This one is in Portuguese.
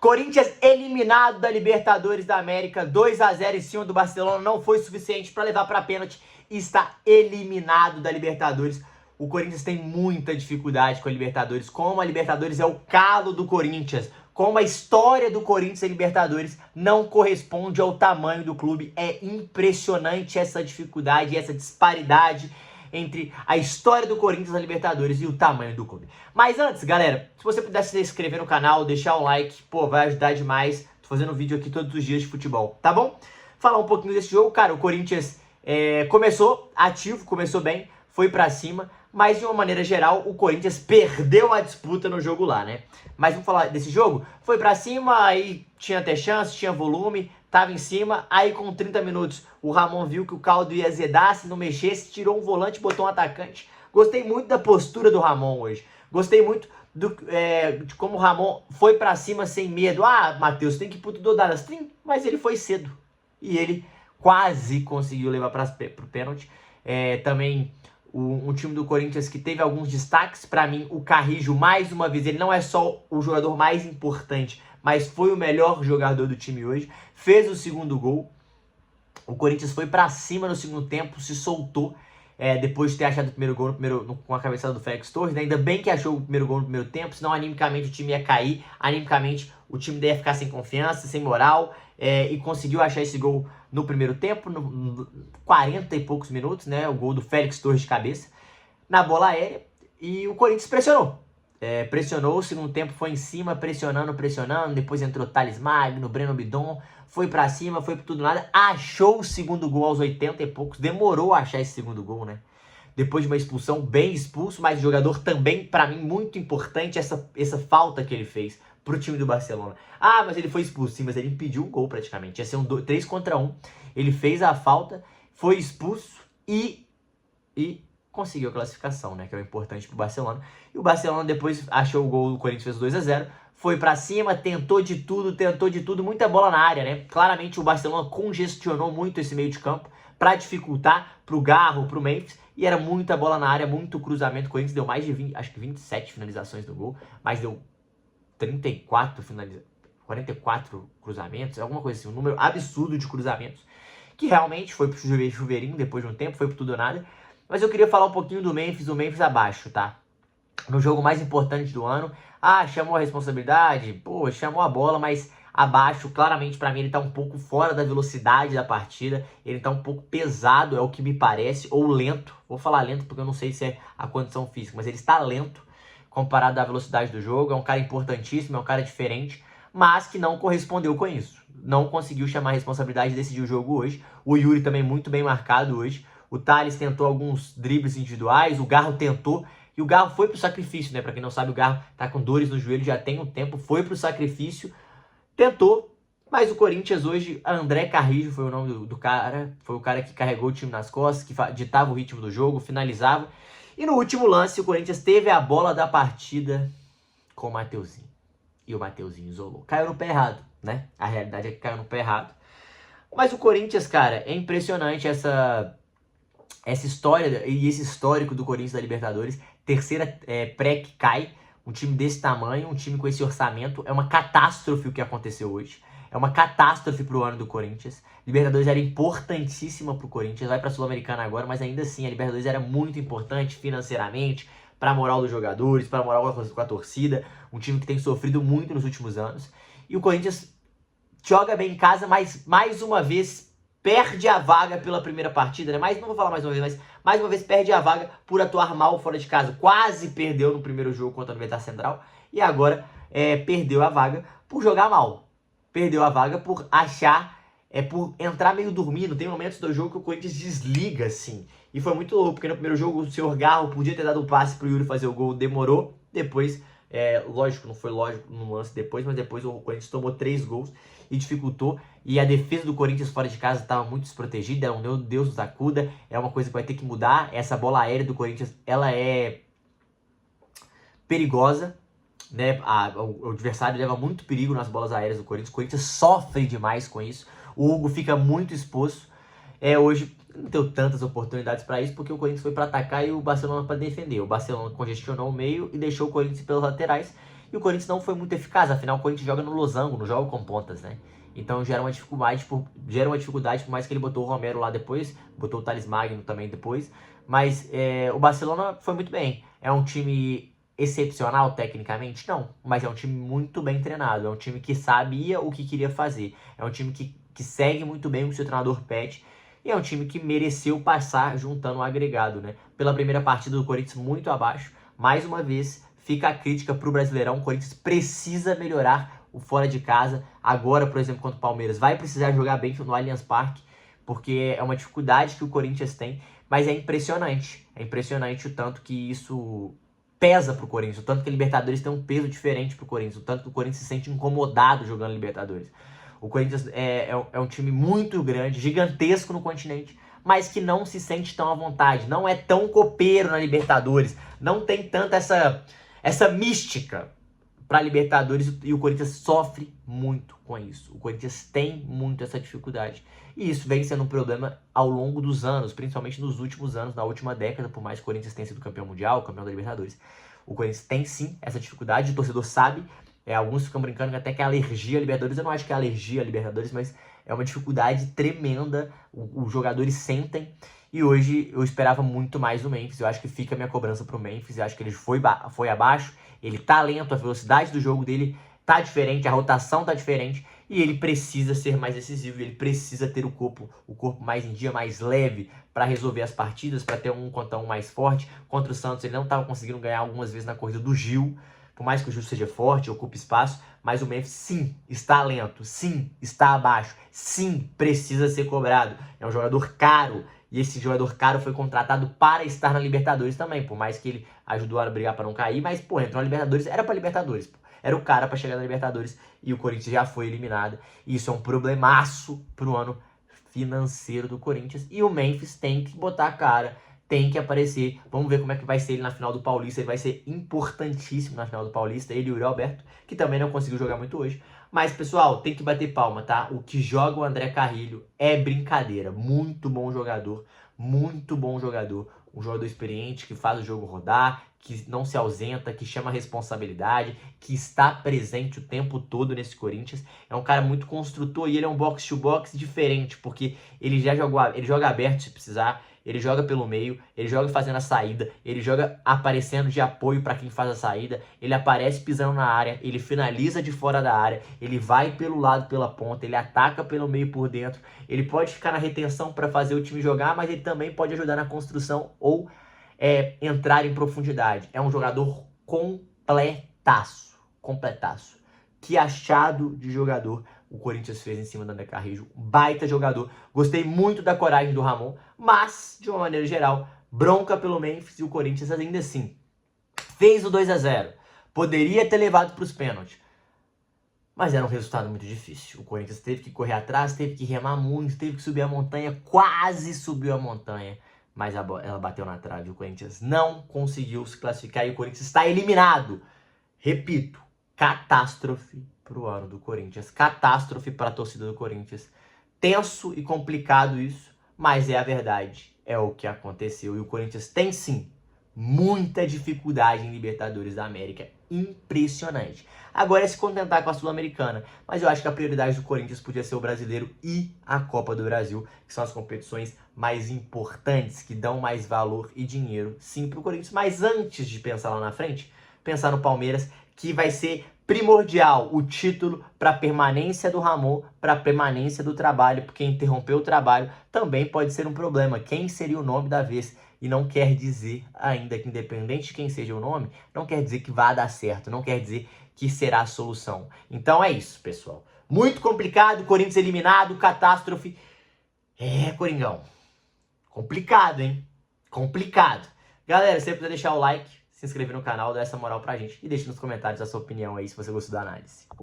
Corinthians eliminado da Libertadores da América, 2-0 em cima do Barcelona, não foi suficiente para levar para pênalti e está eliminado da Libertadores. O Corinthians tem muita dificuldade com a Libertadores, como a Libertadores é o calo do Corinthians, como a história do Corinthians em Libertadores não corresponde ao tamanho do clube. É impressionante essa dificuldade, essa disparidade entre a história do Corinthians na Libertadores e o tamanho do clube. Mas antes, galera, se você pudesse se inscrever no canal, deixar um like, pô, vai ajudar demais. Tô fazendo vídeo aqui todos os dias de futebol, tá bom? Falar um pouquinho desse jogo, cara, o Corinthians começou ativo, começou bem, foi pra cima, mas de uma maneira geral, o Corinthians perdeu a disputa no jogo lá, né? Mas vamos falar desse jogo? Foi pra cima, aí tinha até chance, tinha volume, tava em cima, aí com 30 minutos o Ramon viu que o caldo ia azedar, se não mexesse, tirou um volante, botou um atacante. Gostei muito da postura do Ramon hoje. Gostei muito de como o Ramon foi pra cima sem medo. Ah, Matheus, tem que ir pro tudo dar das mas ele foi cedo. E ele quase conseguiu levar pro pênalti. Também um time do Corinthians que teve alguns destaques. Pra mim, o Carrijo, mais uma vez, ele não é só o jogador mais importante, mas foi o melhor jogador do time hoje. Fez o segundo gol. O Corinthians foi pra cima no segundo tempo, se soltou. Depois de ter achado o primeiro gol com a cabeçada do Félix Torres, né? Ainda bem que achou o primeiro gol no primeiro tempo, senão animicamente o time ia cair, animicamente o time ia ficar sem confiança, sem moral, e conseguiu achar esse gol no primeiro tempo, no 40 e poucos minutos, né? O gol do Félix Torres de cabeça, na bola aérea, e o Corinthians pressionou. Pressionou, o segundo tempo foi em cima, pressionando, depois entrou Thales Magno, Breno Bidon, foi pra cima, foi por tudo nada, achou o segundo gol aos 80 e poucos, demorou a achar esse segundo gol, né? Depois de uma expulsão, bem expulso, mas o jogador também, pra mim, muito importante, essa falta que ele fez pro time do Barcelona. Ah, mas ele foi expulso, sim, mas ele impediu o gol praticamente, ia ser 3 contra 1, ele fez a falta, foi expulso e conseguiu a classificação, né, que é o importante pro Barcelona. E o Barcelona depois achou o gol, o Corinthians fez 2-0, foi pra cima, tentou de tudo, muita bola na área, né? Claramente o Barcelona congestionou muito esse meio de campo pra dificultar pro Garro, pro Memphis, e era muita bola na área, muito cruzamento. O Corinthians deu mais de 27 finalizações no gol, mas deu 44 cruzamentos, alguma coisa assim, um número absurdo de cruzamentos, que realmente foi pro chuveirinho depois de um tempo, foi pro tudo ou nada. Mas eu queria falar um pouquinho do Memphis, o Memphis abaixo, tá? No jogo mais importante do ano, chamou a responsabilidade, pô, chamou a bola, mas abaixo, claramente pra mim ele tá um pouco fora da velocidade da partida, ele tá um pouco pesado, é o que me parece, ou lento, vou falar lento porque eu não sei se é a condição física, mas ele está lento comparado à velocidade do jogo, é um cara importantíssimo, é um cara diferente, mas que não correspondeu com isso, não conseguiu chamar a responsabilidade e decidir o jogo hoje. O Yuri também muito bem marcado hoje, o Thales tentou alguns dribles individuais, o Garro tentou, e o Garro foi pro sacrifício, né? Pra quem não sabe, o Garro tá com dores no joelho já tem um tempo, foi pro sacrifício, tentou, mas o Corinthians hoje, André Carrijo foi o nome do cara, foi o cara que carregou o time nas costas, que ditava o ritmo do jogo, finalizava. E no último lance, o Corinthians teve a bola da partida com o Mateuzinho. E o Mateuzinho isolou. Caiu no pé errado, né? A realidade é que caiu no pé errado. Mas o Corinthians, cara, é impressionante essa história e esse histórico do Corinthians da Libertadores. Terceira pré que cai, um time desse tamanho, um time com esse orçamento, é uma catástrofe o que aconteceu hoje. É uma catástrofe pro ano do Corinthians. Libertadores era importantíssima pro Corinthians, vai pra Sul-Americana agora, mas ainda assim a Libertadores era muito importante financeiramente, pra moral dos jogadores, pra moral com a torcida, um time que tem sofrido muito nos últimos anos. E o Corinthians joga bem em casa, mas mais uma vez perde a vaga pela primeira partida, né? Mas não vou falar mais uma vez, mas mais uma vez perde a vaga por atuar mal fora de casa. Quase perdeu no primeiro jogo contra a Universidade Central e agora perdeu a vaga por jogar mal. Perdeu a vaga por achar, por entrar meio dormindo. Tem momentos do jogo que o Corinthians desliga, assim. E foi muito louco, porque no primeiro jogo o senhor Garro podia ter dado um passe pro Yuri fazer o gol, demorou. Depois, lógico, não foi lógico no lance depois, mas depois o Corinthians tomou 3 gols e dificultou, e a defesa do Corinthians fora de casa estava muito desprotegida, era um meu Deus nos acuda, é uma coisa que vai ter que mudar. Essa bola aérea do Corinthians, ela é perigosa, né? O adversário leva muito perigo nas bolas aéreas do Corinthians, o Corinthians sofre demais com isso, o Hugo fica muito exposto, hoje não deu tantas oportunidades para isso, porque o Corinthians foi para atacar e o Barcelona para defender. O Barcelona congestionou o meio e deixou o Corinthians pelas laterais, E o Corinthians não foi muito eficaz, afinal o Corinthians joga no losango, não joga com pontas, né? Então gera uma dificuldade, por mais que ele botou o Romero lá depois, botou o Thales Magno também depois. Mas o Barcelona foi muito bem. É um time excepcional tecnicamente? Não. Mas é um time muito bem treinado. É um time que sabia o que queria fazer. É um time que segue muito bem o que o seu treinador pede. E é um time que mereceu passar juntando o agregado, né? Pela primeira partida do Corinthians muito abaixo. Mais uma vez, fica a crítica para o Brasileirão. O Corinthians precisa melhorar o fora de casa. Agora, por exemplo, contra o Palmeiras, vai precisar jogar bem no Allianz Parque, porque é uma dificuldade que o Corinthians tem. Mas é impressionante o tanto que isso pesa pro Corinthians, o tanto que a Libertadores tem um peso diferente pro Corinthians, o tanto que o Corinthians se sente incomodado jogando Libertadores. O Corinthians é um time muito grande, gigantesco no continente, mas que não se sente tão à vontade, não é tão copeiro na Libertadores, não tem tanta essa mística para Libertadores, e o Corinthians sofre muito com isso. O Corinthians tem muito essa dificuldade. E isso vem sendo um problema ao longo dos anos, principalmente nos últimos anos, na última década, por mais que o Corinthians tenha sido campeão mundial, campeão da Libertadores. O Corinthians tem sim essa dificuldade, o torcedor sabe, alguns ficam brincando que até que é alergia a Libertadores. Eu não acho que é alergia a Libertadores, mas é uma dificuldade tremenda, os jogadores sentem. E hoje eu esperava muito mais do Memphis. Eu acho que fica a minha cobrança pro Memphis. Eu acho que ele foi abaixo. Ele tá lento, a velocidade do jogo dele tá diferente, a rotação tá diferente. E ele precisa ser mais decisivo. Ele precisa ter o corpo mais em dia, mais leve para resolver as partidas, para ter um contra um mais forte. Contra o Santos ele não tava conseguindo ganhar algumas vezes na corrida do Gil. Por mais que o Gil seja forte, ocupe espaço, mas o Memphis sim está lento, sim está abaixo, sim precisa ser cobrado. É um jogador caro. E esse jogador caro foi contratado para estar na Libertadores também, por mais que ele ajudou a brigar para não cair, mas, pô, entrou na Libertadores, era para Libertadores, pô. Era o cara para chegar na Libertadores e o Corinthians já foi eliminado. E isso é um problemaço pro ano financeiro do Corinthians. E o Memphis tem que botar a cara, tem que aparecer. Vamos ver como é que vai ser ele na final do Paulista. Ele vai ser importantíssimo na final do Paulista, ele e o Yuri Alberto, que também não conseguiu jogar muito hoje. Mas, pessoal, tem que bater palma, tá? O que joga o André Carrilho é brincadeira. Muito bom jogador, muito bom jogador. Um jogador experiente, que faz o jogo rodar, que não se ausenta, que chama a responsabilidade, que está presente o tempo todo nesse Corinthians. É um cara muito construtor e ele é um box-to-box diferente, porque ele joga aberto se precisar, ele joga pelo meio, ele joga fazendo a saída, ele joga aparecendo de apoio para quem faz a saída, ele aparece pisando na área, ele finaliza de fora da área, ele vai pelo lado, pela ponta, ele ataca pelo meio por dentro, ele pode ficar na retenção para fazer o time jogar, mas ele também pode ajudar na construção ou entrar em profundidade. É um jogador completaço. Que achado de jogador o Corinthians fez em cima do André Carrillo. Baita jogador. Gostei muito da coragem do Ramon, mas, de uma maneira geral, bronca pelo Memphis, e o Corinthians ainda assim fez o 2-0. Poderia ter levado para os pênaltis, mas era um resultado muito difícil. O Corinthians teve que correr atrás, teve que remar muito, teve que subir a montanha, quase subiu a montanha, mas ela bateu na trave. O Corinthians não conseguiu se classificar e o Corinthians está eliminado. Repito, catástrofe pro ano do Corinthians, catástrofe para a torcida do Corinthians. Tenso e complicado isso, mas é a verdade, é o que aconteceu. E o Corinthians tem sim muita dificuldade em Libertadores da América, impressionante. Agora é se contentar com a Sul-Americana, mas eu acho que a prioridade do Corinthians podia ser o Brasileiro e a Copa do Brasil, que são as competições mais importantes, que dão mais valor e dinheiro, sim, para o Corinthians. Mas antes de pensar lá na frente, pensar no Palmeiras, que vai ser primordial o título para a permanência do Ramon, para a permanência do trabalho, porque interromper o trabalho também pode ser um problema. Quem seria o nome da vez? E não quer dizer ainda que, independente de quem seja o nome, não quer dizer que vai dar certo, não quer dizer que será a solução. Então é isso, pessoal. Muito complicado, Corinthians eliminado, catástrofe. Coringão. Complicado, hein? Complicado. Galera, se você puder deixar o like, se inscrever no canal, dar essa moral pra gente e deixe nos comentários a sua opinião aí, se você gostou da análise.